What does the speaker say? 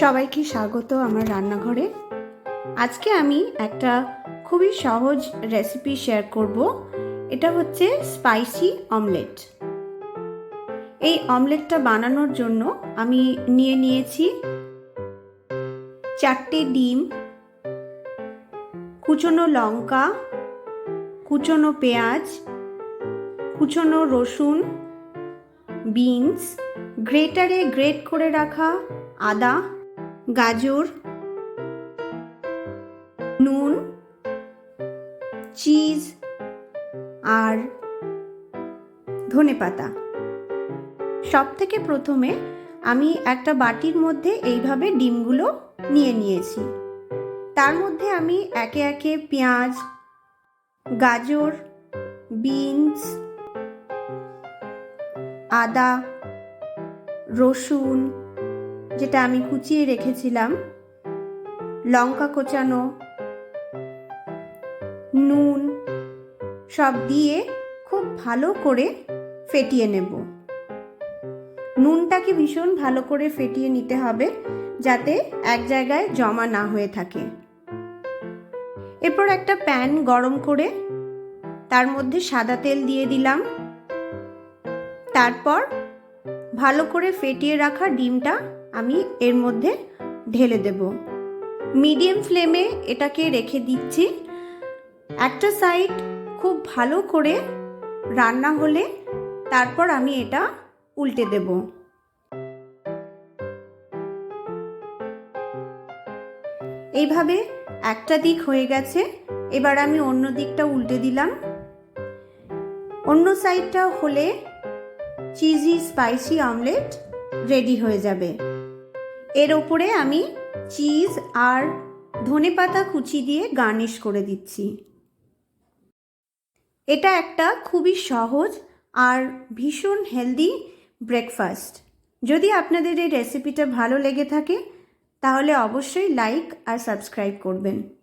সবাইকে স্বাগত আমার রান্নাঘরে। আজকে আমি একটা খুবই সহজ রেসিপি শেয়ার করব। এটা হচ্ছে স্পাইসি অমলেট। এই অমলেটটা বানানোর জন্য আমি নিয়েছি 4টে ডিম, কুচনো লঙ্কা, কুচনো পেঁয়াজ, কুচনো রসুন, বিনস, গ্রেটারে গ্রেট করে রাখা আদা, গাজর, নুন, চিজ আর ধনেপাতা। সব থেকে প্রথমে আমি একটা বাটির মধ্যে এইভাবে ডিমগুলো নিয়েছি। তার মধ্যে আমি একে একে পেঁয়াজ, গাজর, বিনস, আদা, রসুন যেটা আমি কুচিয়ে রেখেছিলাম, লঙ্কা কোচানো, নুন সব দিয়ে খুব ভালো করে ফেটিয়ে নেব। নুনটাকে ভীষণ ভালো করে ফেটিয়ে নিতে হবে যাতে এক জায়গায় জমা না হয়ে থাকে। এরপর একটা প্যান গরম করে তার মধ্যে সাদা তেল দিয়ে দিলাম। তারপর ভালো করে ফেটিয়ে রাখা ডিমটা আমি এর মধ্যে ঢেলে দেব। মিডিয়াম ফ্লেমে এটাকে রেখে দিচ্ছি। একটা সাইড খুব ভালো করে রান্না হলে তারপর আমি এটা উল্টে দেব। এইভাবে একটা দিক হয়ে গেছে, এবার আমি অন্য দিকটা উল্টে দিলাম। অন্য সাইডটা হলে চিজি স্পাইসি অমলেট রেডি হয়ে যাবে। এর ওপরে আমি চিজ আর ধনেপাতা কুচি দিয়ে গার্নিশ করে দিচ্ছি। এটা একটা খুবই সহজ আর ভীষণ হেলদি ব্রেকফাস্ট। যদি আপনাদের এই রেসিপিটা ভালো লেগে থাকে তাহলে অবশ্যই লাইক আর সাবস্ক্রাইব করবেন।